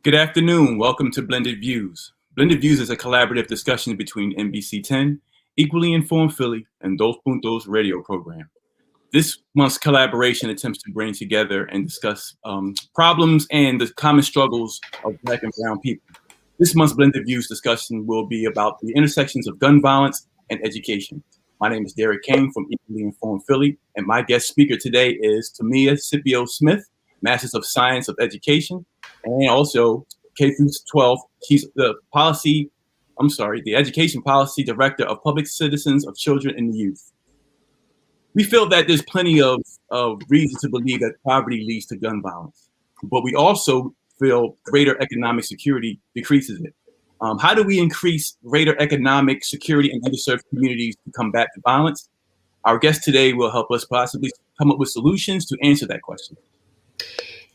Good afternoon. Welcome to Blended Views. Blended Views is a collaborative discussion between NBC 10, Equally Informed Philly, and Dos Puntos radio program. This month's collaboration attempts to bring together and discuss problems and the common struggles of Black and Brown people. This month's Blended Views discussion will be about the intersections of gun violence and education. My name is Derek Kane from Equally Informed Philly, and my guest speaker today is Tamia Scipio Smith, Masters of Science of Education, and also K through 12. She's the Education Policy Director of Public Citizens of Children and Youth. We feel that there's plenty of reason to believe that poverty leads to gun violence, but we also feel greater economic security decreases it. How do we increase greater economic security in underserved communities to combat the violence? Our guest today will help us possibly come up with solutions to answer that question.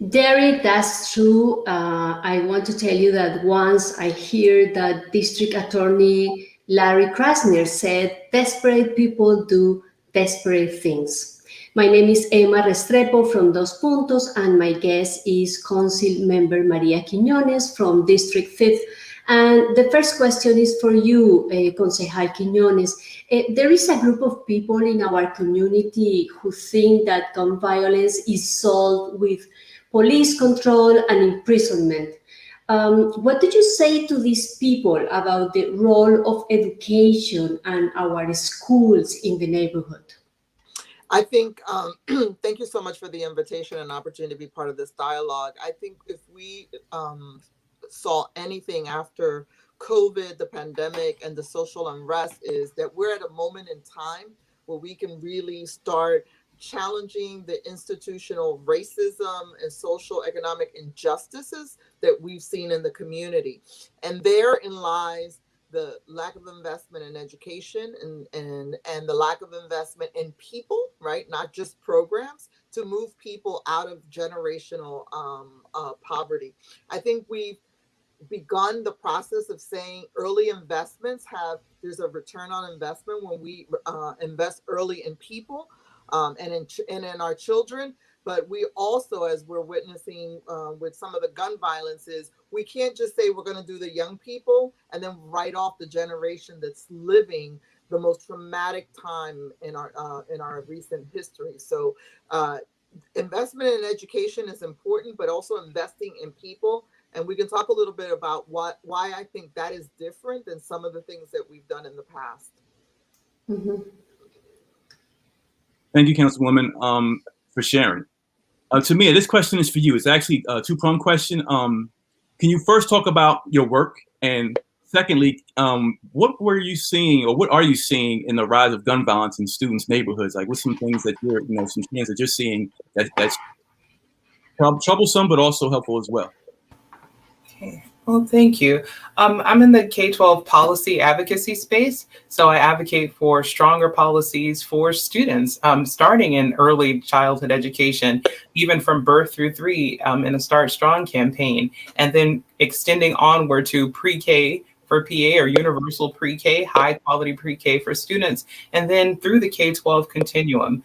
Derek, that's true. I want to tell you that once I hear that District Attorney Larry Krasner said, desperate people do desperate things. My name is Emma Restrepo from Dos Puntos, and my guest is Council Member Maria Quiñones from District 5th. And the first question is for you, Concejal Quiñones. There is a group of people in our community who think that gun violence is solved with police control and imprisonment. What did you say to these people about the role of education and our schools in the neighborhood? I think, thank you so much for the invitation and opportunity to be part of this dialogue. I think if we saw anything after COVID, the pandemic, and the social unrest is that we're at a moment in time where we can really start challenging the institutional racism and social economic injustices that we've seen in the community. And therein lies the lack of investment in education and the lack of investment in people, right? Not just programs to move people out of generational poverty. I think we've begun the process of saying early investments there's a return on investment when we invest early in people and in our children. But we also, as we're witnessing with some of the gun violences, we can't just say we're going to do the young people and then write off the generation that's living the most traumatic time in our recent history. So investment in education is important, but also investing in people. And we can talk a little bit about why I think that is different than some of the things that we've done in the past. Mm-hmm. Thank you, Councilwoman, for sharing. Tamia, this question is for you. It's actually a two-pronged question. Can you first talk about your work? And secondly, what were you seeing, or what are you seeing in the rise of gun violence in students' neighborhoods? Like, what's some things that some trends that you're seeing that's troublesome, but also helpful as well? Okay. Well, thank you. I'm in the K-12 policy advocacy space, so I advocate for stronger policies for students, starting in early childhood education, even from birth through 3 in a Start Strong campaign, and then extending onward to pre-K for PA or universal pre-K, high quality pre-K for students, and then through the K-12 continuum.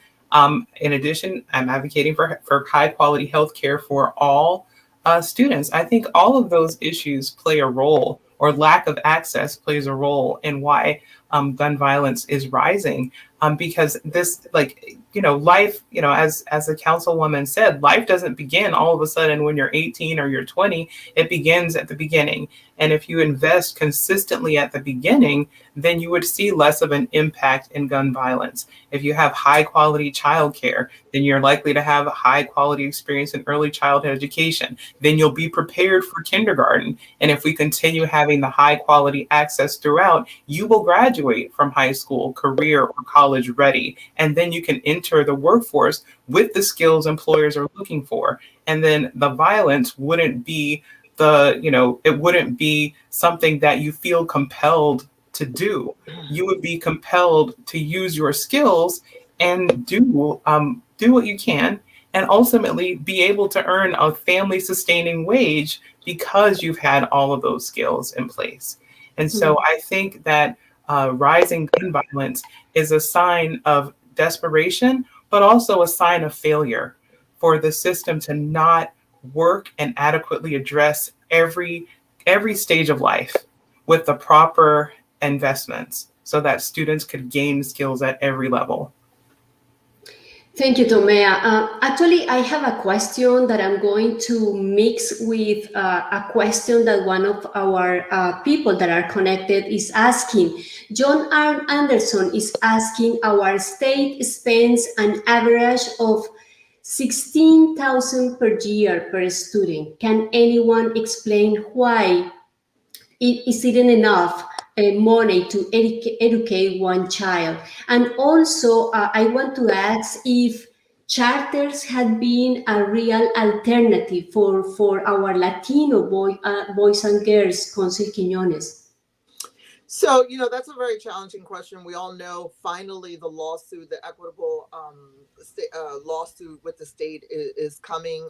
In addition, I'm advocating for high quality healthcare for all students. I think all of those issues play a role, or lack of access plays a role in why gun violence is rising. Because this, life, as the councilwoman said, life doesn't begin all of a sudden when you're 18 or you're 20. It begins at the beginning. And if you invest consistently at the beginning, then you would see less of an impact in gun violence. If you have high quality childcare, then you're likely to have a high quality experience in early childhood education. Then you'll be prepared for kindergarten. And if we continue having the high quality access throughout, you will graduate from high school, career, or college ready. And then you can enter the workforce with the skills employers are looking for. And then the violence wouldn't be it wouldn't be something that you feel compelled to do. You would be compelled to use your skills and do what you can, and ultimately be able to earn a family sustaining wage because you've had all of those skills in place. And so I think that rising gun violence is a sign of desperation, but also a sign of failure for the system to not work and adequately address every stage of life with the proper investments so that students could gain skills at every level. Thank you, Tomea. Actually, I have a question that I'm going to mix with a question that one of our people that are connected is asking. John R. Anderson is asking, our state spends an average of $16,000 per year per student. Can anyone explain why it isn't enough money to educate one child? And also, I want to ask if charters had been a real alternative for our Latino boys and girls, Consul Quiñones. So, that's a very challenging question. We all know finally the lawsuit, the equitable lawsuit with the state is coming.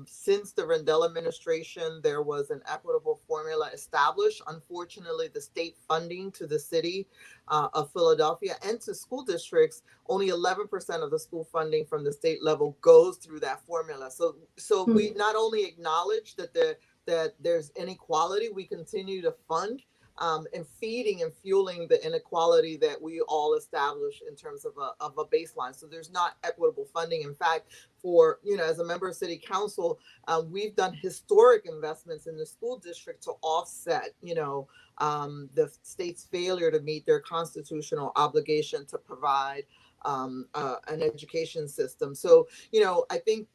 Since the Rendell administration, there was an equitable formula established. Unfortunately, the state funding to the city of Philadelphia and to school districts, only 11% of the school funding from the state level goes through that formula. So we not only acknowledge that there's inequality, we continue to fund and feeding and fueling the inequality that we all establish in terms of a baseline. So there's not equitable funding. In fact, as a member of city council, we've done historic investments in the school district to offset, the state's failure to meet their constitutional obligation to provide an education system. So, I think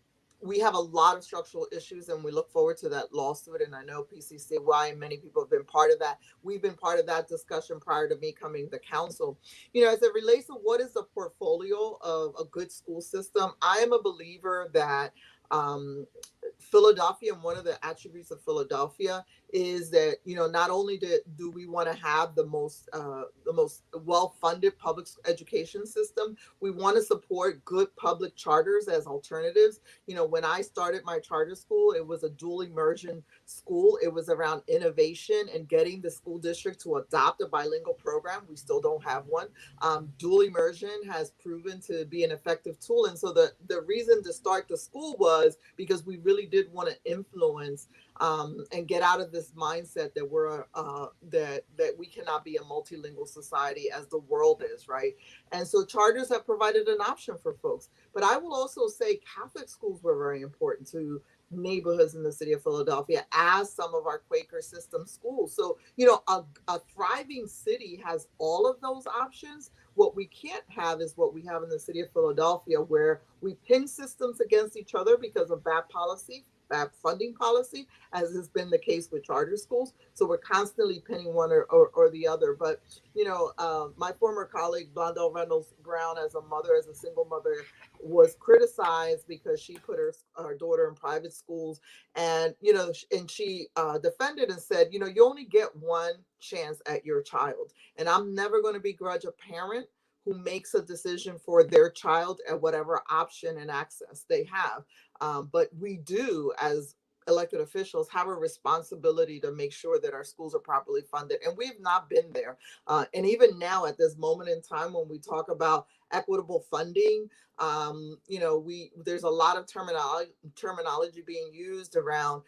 we have a lot of structural issues, and we look forward to that lawsuit. And I know PCCY and many people have been part of that. We've been part of that discussion prior to me coming to council. As it relates to what is the portfolio of a good school system, I am a believer that Philadelphia, and one of the attributes of Philadelphia is that, not only do we want to have the most well-funded public education system, we want to support good public charters as alternatives. When I started my charter school, it was a dual immersion school. It was around innovation and getting the school district to adopt a bilingual program. We still don't have one. Dual immersion has proven to be an effective tool. And so the reason to start the school was because we really did want to influence and get out of this mindset that we're that we cannot be a multilingual society as the world is, right? And so charters have provided an option for folks. But I will also say Catholic schools were very important to neighborhoods in the city of Philadelphia, as some of our Quaker system schools. So, a thriving city has all of those options. What we can't have is what we have in the city of Philadelphia, where we pin systems against each other because of bad policy, bad funding policy, as has been the case with charter schools. So we're constantly pinning one or the other. But, my former colleague, Blondell Reynolds Brown, as a single mother, was criticized because she put her daughter in private schools. And, and she defended and said, you only get one chance at your child. And I'm never going to begrudge a parent who makes a decision for their child at whatever option and access they have. But we do, as elected officials, have a responsibility to make sure that our schools are properly funded. And we've not been there. And even now, at this moment in time, when we talk about equitable funding, there's a lot of terminology being used around,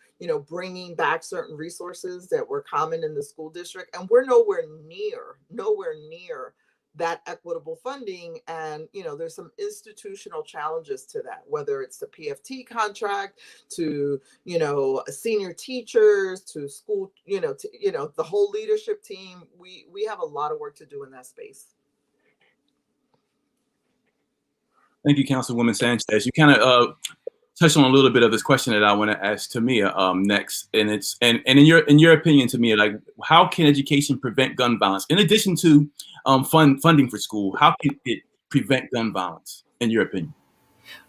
bringing back certain resources that were common in the school district. And we're nowhere near that equitable funding. And, there's some institutional challenges to that, whether it's the PFT contract, to, senior teachers, to school, the whole leadership team. We have a lot of work to do in that space. Thank you, Councilwoman Sanchez. You kind of touched on a little bit of this question that I want to ask Tamia next, and it's and in your opinion, Tamia, like, how can education prevent gun violence in addition to funding for school? How can it prevent gun violence in your opinion?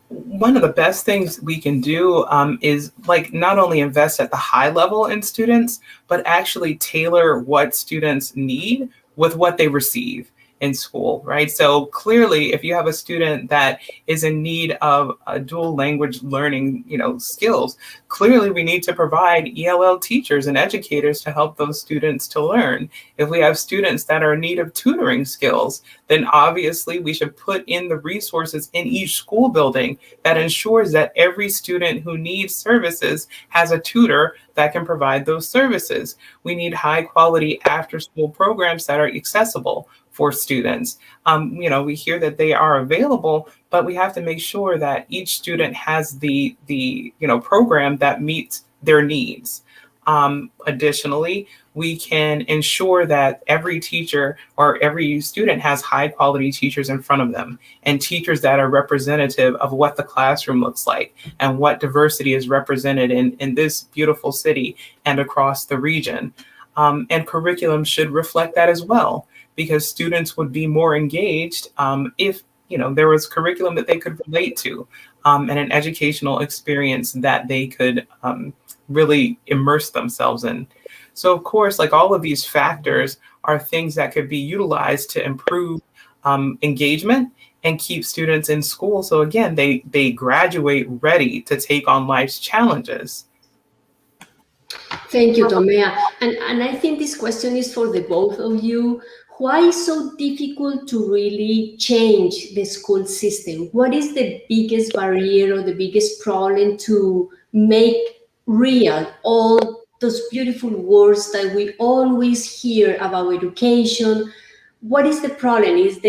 One of the best things we can do is not only invest at the high level in students, but actually tailor what students need with what they receive. in school, right? So clearly, if you have a student that is in need of a dual language learning, skills, clearly we need to provide ELL teachers and educators to help those students to learn. If we have students that are in need of tutoring skills, then obviously we should put in the resources in each school building that ensures that every student who needs services has a tutor that can provide those services. We need high quality after school programs that are accessible for students. We hear that they are available, but we have to make sure that each student has the program that meets their needs. Additionally, we can ensure that every teacher or every student has high quality teachers in front of them, and teachers that are representative of what the classroom looks like and what diversity is represented in this beautiful city and across the region. And curriculum should reflect that as well, because students would be more engaged if there was curriculum that they could relate to, and an educational experience that they could really immerse themselves in. So of course, like all of these factors are things that could be utilized to improve engagement and keep students in school. So again, they graduate ready to take on life's challenges. Thank you, Tomea. And I think this question is for the both of you. Why is so difficult to really change the school system? What is the biggest barrier or the biggest problem to make real all those beautiful words that we always hear about education? What is the problem? Is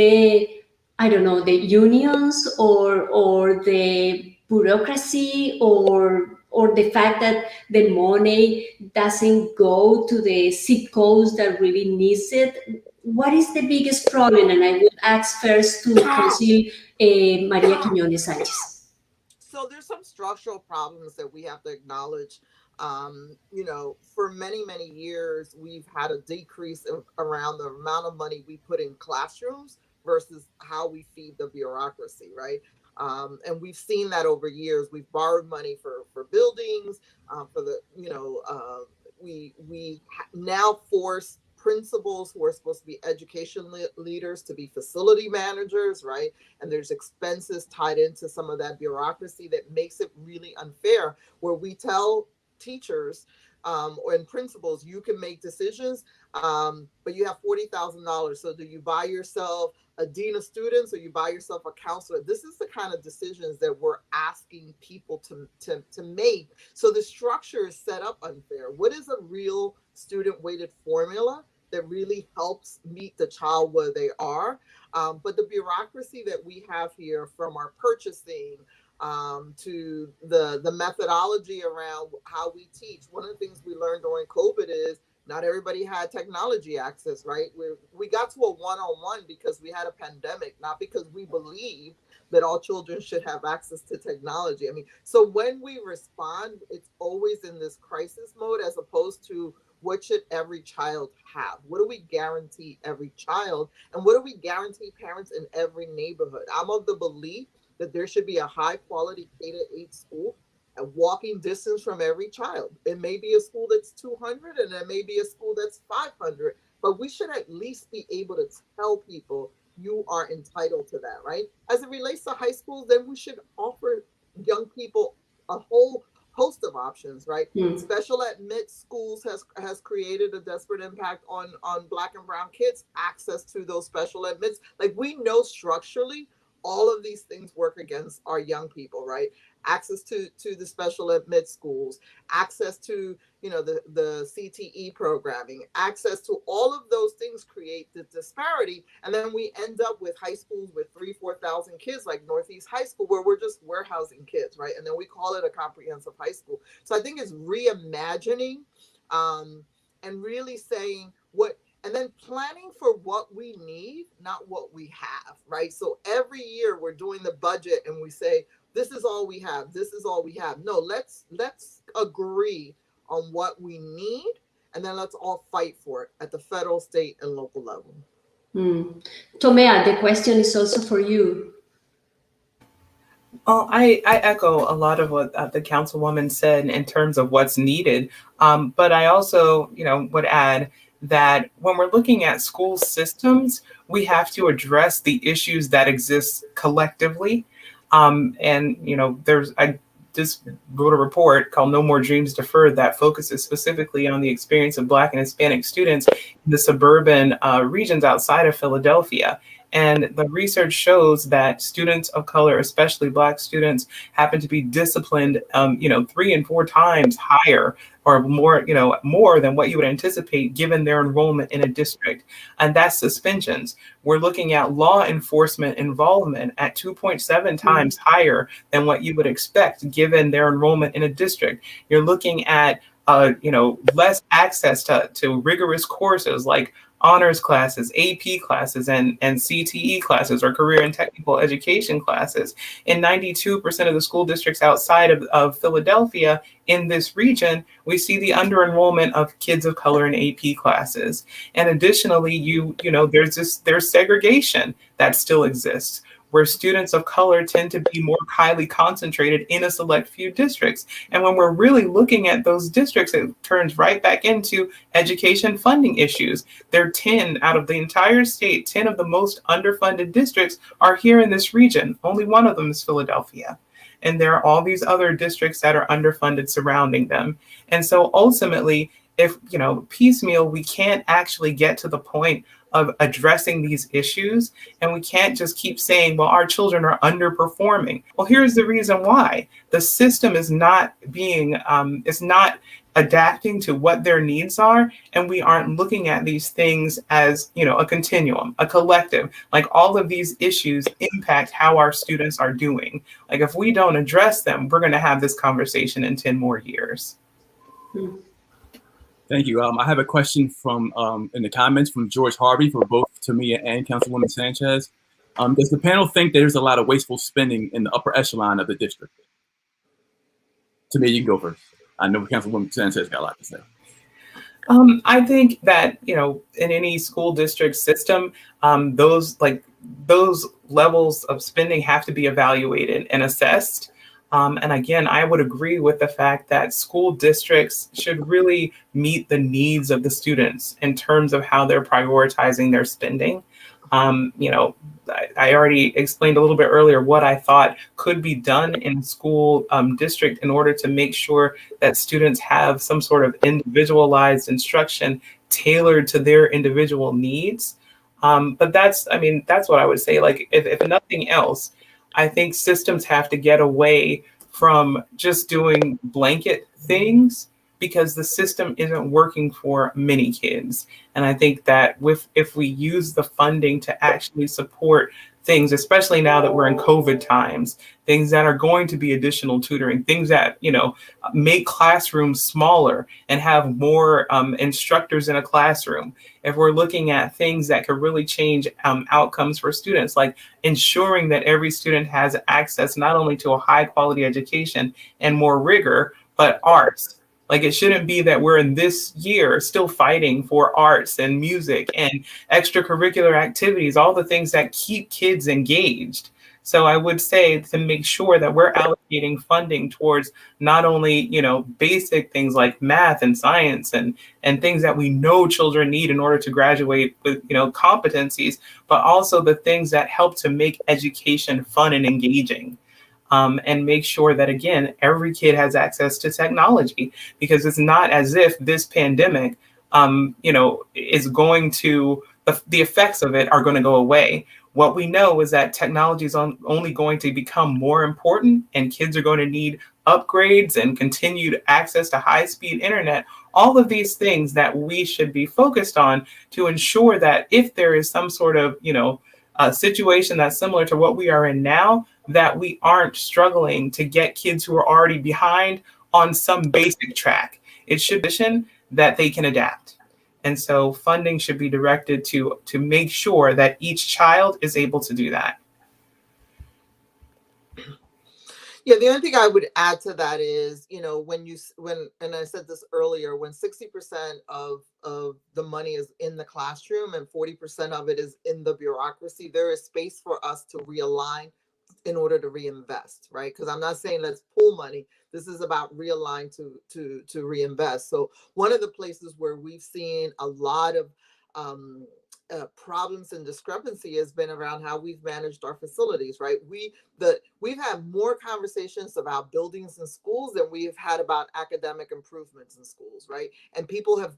I don't know, the unions or the bureaucracy or the fact that the money doesn't go to the zip codes that really needs it? What is the biggest problem? And I will ask first to Council Maria Quiñones Sanchez. So there's some structural problems that we have to acknowledge. For many, many years, we've had a decrease around the amount of money we put in classrooms versus how we feed the bureaucracy, right? And we've seen that over years. We've borrowed money for buildings, for the, we now force principals who are supposed to be education leaders to be facility managers, right? And there's expenses tied into some of that bureaucracy that makes it really unfair, where we tell teachers and principals, you can make decisions, but you have $40,000. So do you buy yourself a dean of students or you buy yourself a counselor? This is the kind of decisions that we're asking people to make. So the structure is set up unfair. What is a real student weighted formula that really helps meet the child where they are? But the bureaucracy that we have here, from our purchasing to the methodology around how we teach. One of the things we learned during COVID is not everybody had technology access, right? We got to a one-on-one because we had a pandemic, not because we believed that all children should have access to technology. I mean, so when we respond, it's always in this crisis mode, as opposed to what should every child have? What do we guarantee every child? And what do we guarantee parents in every neighborhood? I'm of the belief that there should be a high quality K-8 school at walking distance from every child. It may be a school that's 200 and it may be a school that's 500, but we should at least be able to tell people you are entitled to that, right? As it relates to high schools, then we should offer young people a whole host of options, right? Special admit schools has created a desperate impact on Black and brown kids, access to those special admits. Like, we know structurally all of these things work against our young people, right? Access to the special admit schools, access to, the CTE programming, access to all of those things create the disparity. And then we end up with high schools with 3,000-4,000 kids, like Northeast High School, where we're just warehousing kids, right? And then we call it a comprehensive high school. So I think it's reimagining and really saying and then planning for what we need, not what we have, right? So every year we're doing the budget and we say, this is all we have. This is all we have. No, let's agree on what we need, and then let's all fight for it at the federal, state, and local level. Tomea, the question is also for you. Well, I echo a lot of what the councilwoman said in terms of what's needed. But I also, would add that when we're looking at school systems, we have to address the issues that exist collectively. And, I just wrote a report called No More Dreams Deferred that focuses specifically on the experience of Black and Hispanic students in the suburban regions outside of Philadelphia. And the research shows that students of color, especially Black students, happen to be disciplined, 3 and 4 times higher or more than what you would anticipate given their enrollment in a district. And that's suspensions. We're looking at law enforcement involvement at 2.7 times higher than what you would expect given their enrollment in a district. You're looking at less access to rigorous courses like honors classes, AP classes, and CTE classes, or career and technical education classes. In 92% of the school districts outside of Philadelphia in this region, we see the under-enrollment of kids of color in AP classes. And additionally, there's segregation that still exists, where students of color tend to be more highly concentrated in a select few districts. And when we're really looking at those districts, it turns right back into education funding issues. There are 10 out of the entire state, 10 of the most underfunded districts are here in this region. Only one of them is Philadelphia. And there are all these other districts that are underfunded surrounding them. And so ultimately, if, piecemeal, we can't actually get to the point of addressing these issues. And we can't just keep saying, well, our children are underperforming. Well, here's the reason why. The system is not adapting to what their needs are. And we aren't looking at these things as, a continuum, a collective. Like, all of these issues impact how our students are doing. Like, if we don't address them, we're going to have this conversation in 10 more years. Thank you. I have a question from in the comments from George Harvey for both Tamia and Councilwoman Sanchez. Does the panel think there's a lot of wasteful spending in the upper echelon of the district? Tamia, you can go first. I know Councilwoman Sanchez got a lot to say. I think that, in any school district system, those levels of spending have to be evaluated and assessed. And again, I would agree with the fact that school districts should really meet the needs of the students in terms of how they're prioritizing their spending. I already explained a little bit earlier what I thought could be done in school district in order to make sure that students have some sort of individualized instruction tailored to their individual needs. But that's what I would say. Like, if nothing else, I think systems have to get away from just doing blanket things because the system isn't working for many kids. And I think that if we use the funding to actually support things, especially now that we're in COVID times, things that are going to be additional tutoring, things that, make classrooms smaller and have more instructors in a classroom. If we're looking at things that could really change outcomes for students, like ensuring that every student has access not only to a high quality education and more rigor, but arts. Like, it shouldn't be that we're in this year still fighting for arts and music and extracurricular activities, all the things that keep kids engaged. So I would say to make sure that we're allocating funding towards not only, basic things like math and science and things that we know children need in order to graduate with, competencies, but also the things that help to make education fun and engaging. And make sure that, again, every kid has access to technology, because it's not as if this pandemic, is going to, the effects of it are going to go away. What we know is that technology is only going to become more important, and kids are going to need upgrades and continued access to high-speed internet, all of these things that we should be focused on to ensure that if there is some sort of, a situation that's similar to what we are in now, that we aren't struggling to get kids who are already behind on some basic track. It should be that they can adapt. And so funding should be directed to make sure that each child is able to do that. Yeah, the only thing I would add to that is, and I said this earlier, when 60% of the money is in the classroom and 40% of it is in the bureaucracy, there is space for us to realign in order to reinvest, right? Because I'm not saying let's pull money. This is about realign to reinvest. So one of the places where we've seen a lot of problems and discrepancy has been around how we've managed our facilities, right? We've had more conversations about buildings and schools than we've had about academic improvements in schools, right? And people have,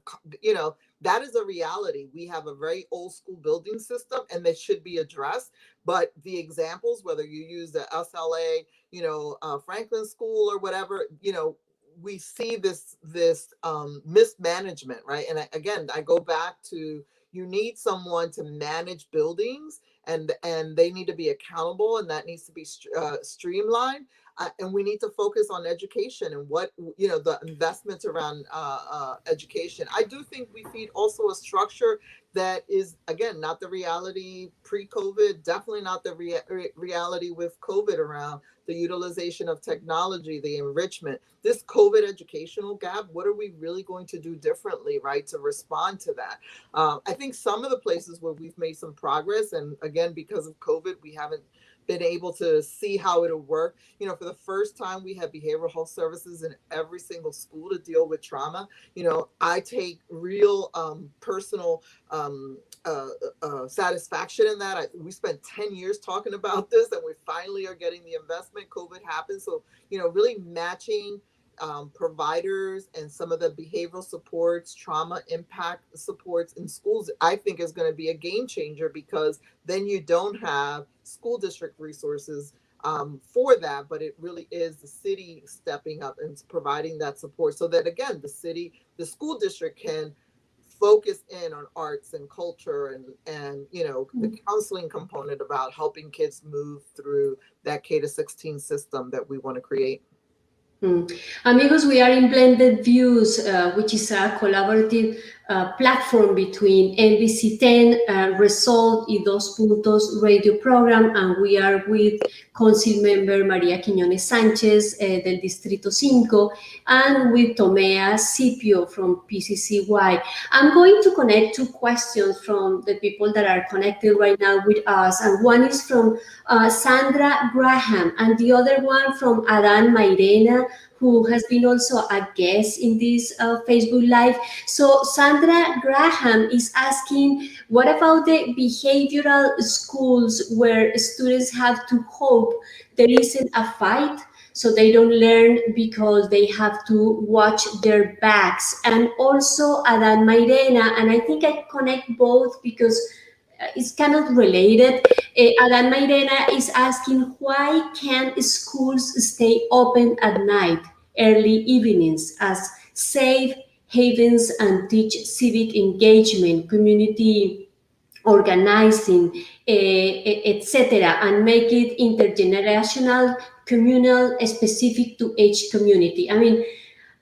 that is a reality. We have a very old school building system, and that should be addressed. But the examples, whether you use the SLA, Franklin School or whatever, we see this mismanagement, right? And again, I go back to, you need someone to manage buildings, and they need to be accountable, and that needs to be streamlined. And we need to focus on education and what, the investments around education. I do think we feed also a structure that is, again, not the reality pre-COVID, definitely not the reality with COVID around the utilization of technology, the enrichment, this COVID educational gap. What are we really going to do differently, right, to respond to that? I think some of the places where we've made some progress, and again, because of COVID, we haven't been able to see how it'll work. For the first time, we have behavioral health services in every single school to deal with trauma. I take real personal satisfaction in that. We spent 10 years talking about this, and we finally are getting the investment. COVID happened. So, really matching providers and some of the behavioral supports, trauma impact supports in schools, I think is going to be a game changer, because then you don't have school district resources for that, but it really is the city stepping up and providing that support, so that, again, the school district can focus in on arts and culture and the counseling component about helping kids move through that K-16 system that we want to create. Amigos, we are in Blended Views, which is a collaborative platform between NBC 10, Resolve y Dos Puntos radio program, and we are with Council Member María Quiñones Sánchez del Distrito 5, and with Tomea Scipio from PCCY. I'm going to connect two questions from the people that are connected right now with us, and one is from Sandra Graham, and the other one from Adan Mairena, who has been also a guest in this Facebook Live. So Sandra Graham is asking, what about the behavioral schools where students have to hope there isn't a fight, so they don't learn because they have to watch their backs? And also Adan Mairena, and I think I connect both because it's kind of related. Adan Mairena is asking, why can't schools stay open at night, early evenings, as safe havens, and teach civic engagement, community organizing, etc., and make it intergenerational, communal, specific to each community? I mean,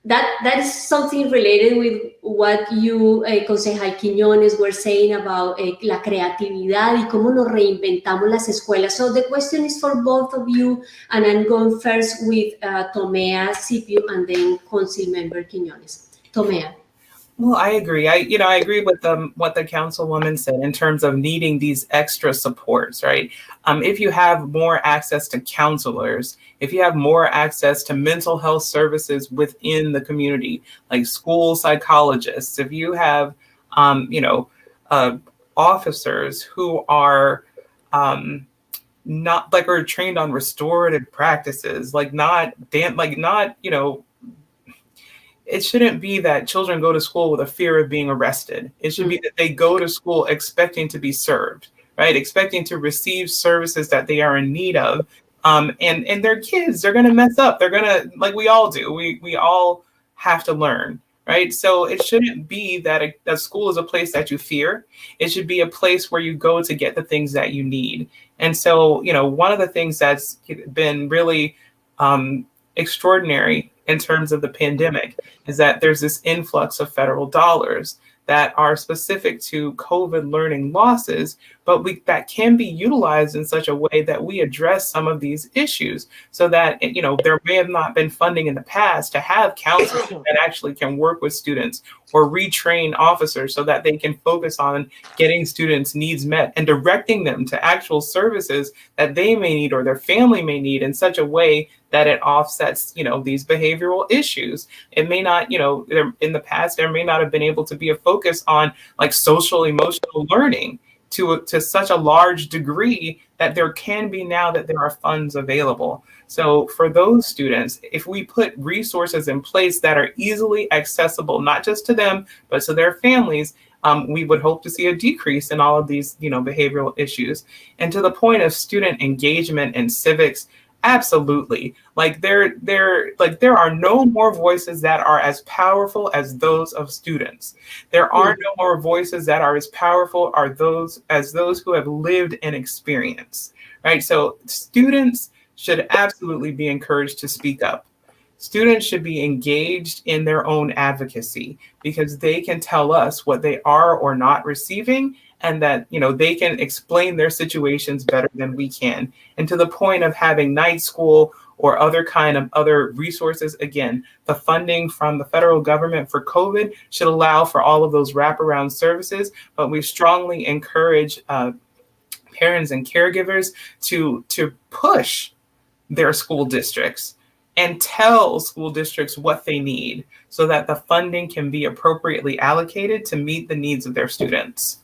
that is something related with what you, Concejal Quiñones, were saying about la creatividad y cómo nos reinventamos las escuelas. So the question is for both of you, and I'm going first with Tomea Scipio and then Council Member Quiñones. Tomea. Well, I agree. I agree with what the councilwoman said in terms of needing these extra supports, right? If you have more access to counselors, if you have more access to mental health services within the community, like school psychologists, if you have, officers who are not are trained on restorative practices, it shouldn't be that children go to school with a fear of being arrested. It should be that they go to school expecting to be served, right? Expecting to receive services that they are in need of. And they're kids, they're going to mess up. They're going to, like we all do. We all have to learn, right? So it shouldn't be that a school is a place that you fear. It should be a place where you go to get the things that you need. And so, one of the things that's been really extraordinary in terms of the pandemic is that there's this influx of federal dollars that are specific to COVID learning losses, but that can be utilized in such a way that we address some of these issues, so that, there may have not been funding in the past to have counselors that actually can work with students or retrain officers so that they can focus on getting students' needs met and directing them to actual services that they may need or their family may need in such a way that it offsets, these behavioral issues. It may not, in the past, there may not have been able to be a focus on like social emotional learning to such a large degree that there can be now that there are funds available. So for those students, if we put resources in place that are easily accessible, not just to them, but to their families, we would hope to see a decrease in all of these, behavioral issues. And to the point of student engagement and civics, absolutely. There are no more voices that are as powerful as those of students. There are no more voices that are as powerful as those who have lived and experienced, right? So students should absolutely be encouraged to speak up. Students should be engaged in their own advocacy because they can tell us what they are or not receiving, and that, they can explain their situations better than we can. And to the point of having night school or other resources, again, the funding from the federal government for COVID should allow for all of those wraparound services, but we strongly encourage parents and caregivers to push their school districts and tell school districts what they need so that the funding can be appropriately allocated to meet the needs of their students.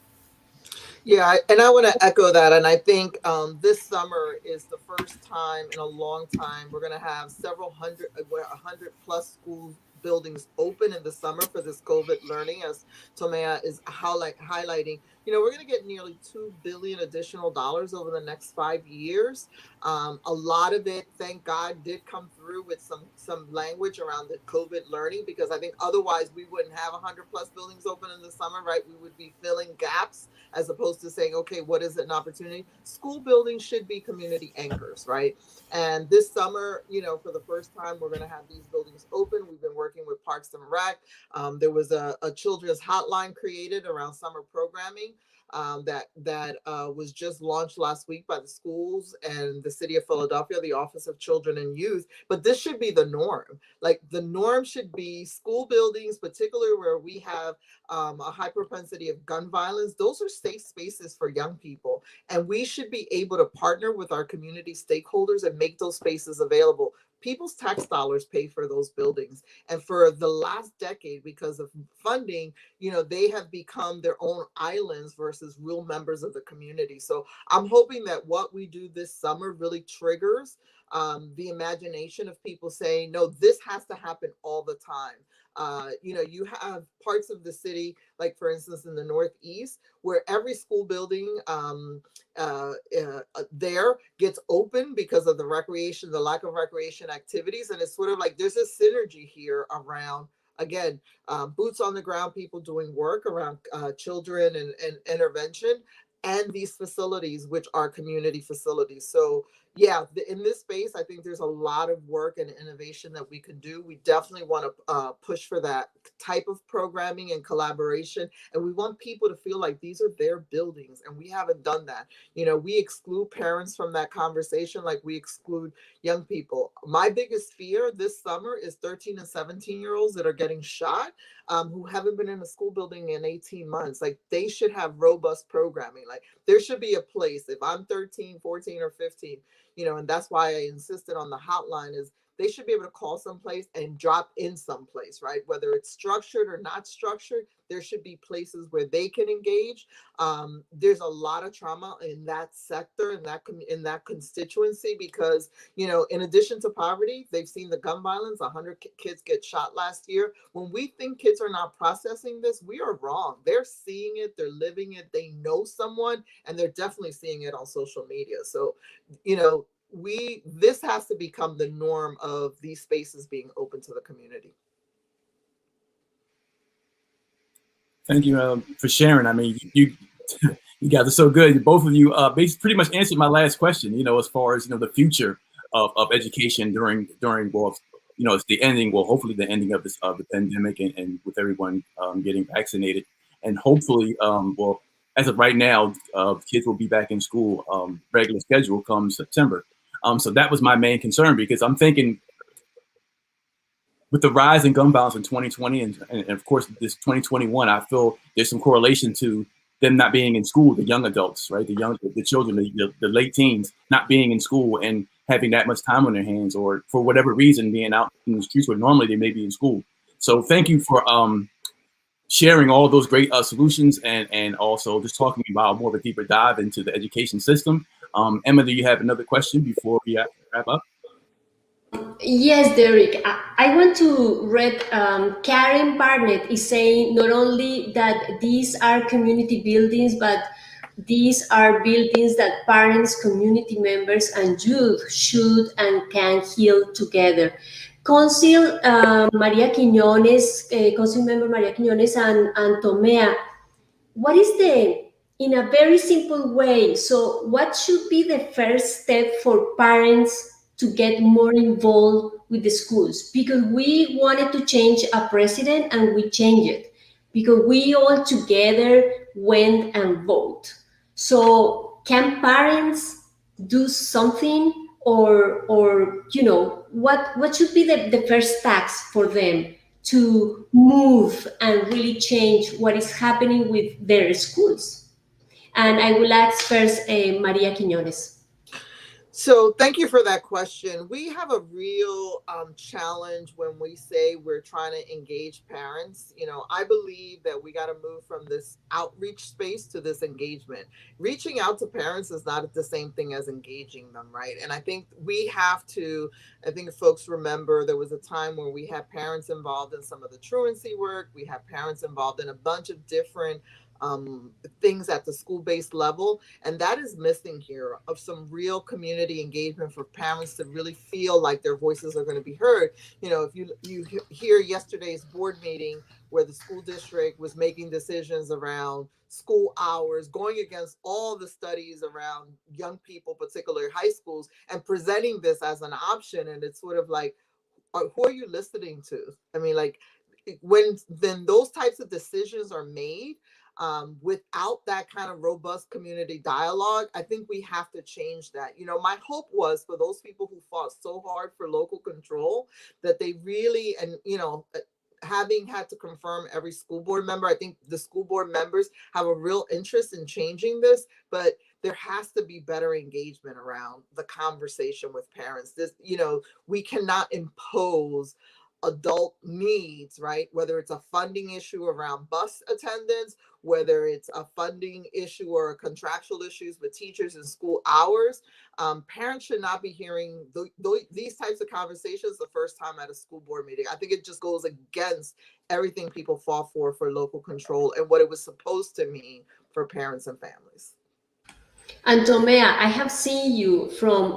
Yeah, and I want to echo that. And I think this summer is the first time in a long time we're going to have several hundred, 100 plus school buildings open in the summer for this COVID learning, as Tomea is highlighting. We're going to get nearly $2 billion additional dollars over the next 5 years. A lot of it, thank God, did come through with some language around the COVID learning, because I think otherwise we wouldn't have 100 plus buildings open in the summer, right? We would be filling gaps as opposed to saying, okay, what is an opportunity? School buildings should be community anchors, right? And this summer, for the first time, we're going to have these buildings open. We've been working with Parks and Rec. There was a children's hotline created around summer programming that was just launched last week by the schools and the city of Philadelphia, the Office of Children and Youth. But this should be the norm. Like, the norm should be school buildings, particularly where we have a high propensity of gun violence. Those are safe spaces for young people. And we should be able to partner with our community stakeholders and make those spaces available. People's tax dollars pay for those buildings. And for the last decade, because of funding, they have become their own islands versus real members of the community. So I'm hoping that what we do this summer really triggers the imagination of people saying, no, this has to happen all the time. You have parts of the city, like for instance in the Northeast, where every school building there gets open because of the lack of recreation activities. And it's sort of like there's a synergy here around, again, boots on the ground, people doing work around children and intervention, and these facilities, which are community facilities. So yeah, in this space, I think there's a lot of work and innovation that we could do. We definitely want to push for that type of programming and collaboration. And we want people to feel like these are their buildings. And we haven't done that. We exclude parents from that conversation like we exclude young people. My biggest fear this summer is 13 and 17-year-olds that are getting shot, who haven't been in a school building in 18 months. Like, they should have robust programming. Like, there should be a place. If I'm 13, 14, or 15, and that's why I insisted on the hotline, is they should be able to call someplace and drop in someplace, right? Whether it's structured or not structured, there should be places where they can engage. There's a lot of trauma in that sector, in that constituency, because, in addition to poverty, they've seen the gun violence. 100 kids get shot last year. When we think kids are not processing this, we are wrong. They're seeing it, they're living it, they know someone, and they're definitely seeing it on social media. So, this has to become the norm of these spaces being open to the community. Thank you for sharing. I mean, you guys are so good. Both of you pretty much answered my last question. As far as the future of education during it's the ending. Well, hopefully the ending of the pandemic, and with everyone getting vaccinated. and hopefully, well, as of right now, kids will be back in school, regular schedule come September. So that was my main concern, because I'm thinking with the rise in gun violence in 2020 and of course this 2021, I feel there's some correlation to them not being in school, the young adults, right? The children, the late teens not being in school and having that much time on their hands, or for whatever reason being out in the streets where normally they may be in school. So thank you for sharing all those great solutions, and also just talking about more of a deeper dive into the education system. Emma, do you have another question before we wrap up? Yes, Derek. I want to read. Karen Barnett is saying not only that these are community buildings, but these are buildings that parents, community members, and youth should and can heal together. Council Maria Quiñones, Council Member Maria Quiñones, and Tomea, what is the, in a very simple way, so what should be the first step for parents to get more involved with the schools? Because we wanted to change a president and we changed it because we all together went and vote. So can parents do something, or what should be the first task for them to move and really change what is happening with their schools? And I will ask first Maria Quiñones. So thank you for that question. We have a real challenge when we say we're trying to engage parents. I believe that we got to move from this outreach space to this engagement. Reaching out to parents is not the same thing as engaging them, right? And I think we have to, I think folks remember there was a time where we had parents involved in some of the truancy work. We had parents involved in a bunch of different things at the school-based level, and that is missing here, of some real community engagement for parents to really feel like their voices are going to be heard. If you hear yesterday's board meeting where the school district was making decisions around school hours, going against all the studies around young people, particularly high schools, and presenting this as an option, and it's sort of like, who are you listening to? I mean, like, when then those types of decisions are made, without that kind of robust community dialogue, I think we have to change that. My hope was for those people who fought so hard for local control that they really, and having had to confirm every school board member, I think the school board members have a real interest in changing this, but there has to be better engagement around the conversation with parents. We cannot impose adult needs, right? Whether it's a funding issue around bus attendance, whether it's a funding issue or contractual issues with teachers and school hours, parents should not be hearing these types of conversations the first time at a school board meeting. I think it just goes against everything people fought for local control and what it was supposed to mean for parents and families. And Tomea, I have seen you from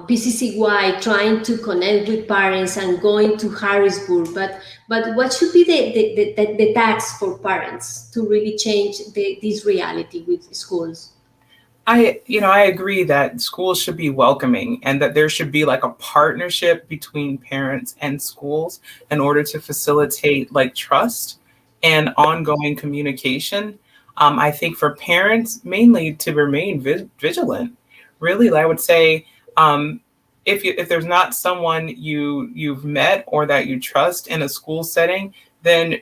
PCCY trying to connect with parents and going to Harrisburg, but what should be the task for parents to really change this reality with schools? I agree that schools should be welcoming, and that there should be like a partnership between parents and schools in order to facilitate like trust and ongoing communication. I think for parents, mainly to remain vigilant. Really, I would say, if there's not someone you've met or that you trust in a school setting, then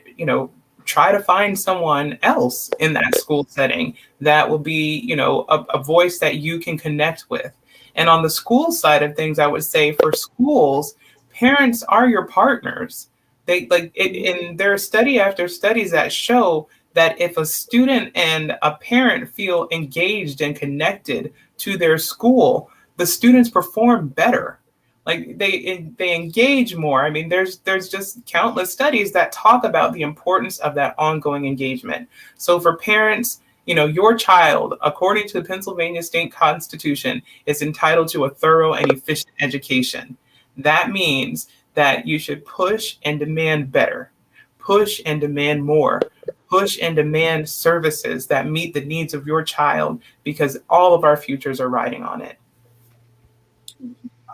try to find someone else in that school setting that will be a voice that you can connect with. And on the school side of things, I would say for schools, parents are your partners. They and there are study after studies that show that if a student and a parent feel engaged and connected to their school, the students perform better. Like they engage more. I mean, there's just countless studies that talk about the importance of that ongoing engagement. So for parents, your child, according to the Pennsylvania State Constitution, is entitled to a thorough and efficient education. That means that you should push and demand better, push and demand more, push and demand services that meet the needs of your child, because all of our futures are riding on it.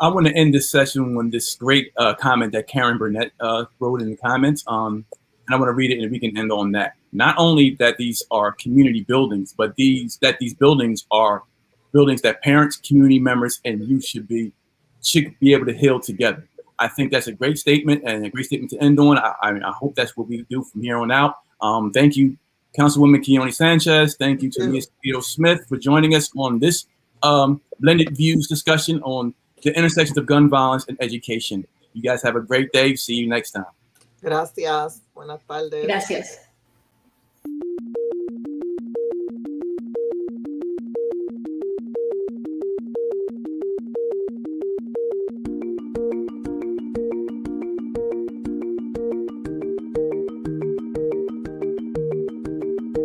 I want to end this session with this great comment that Karen Burnett wrote in the comments. And I want to read it and we can end on that. not only that these are community buildings, but that these buildings are buildings that parents, community members, and youth should be able to heal together. I think that's a great statement and a great statement to end on. I hope that's what we do from here on out. Thank you, Councilwoman Keone Sanchez. Thank you to Ms. Smith for joining us on this blended views discussion on the intersections of gun violence and education. You guys have a great day. See you next time. Gracias. Buenas tardes. Gracias.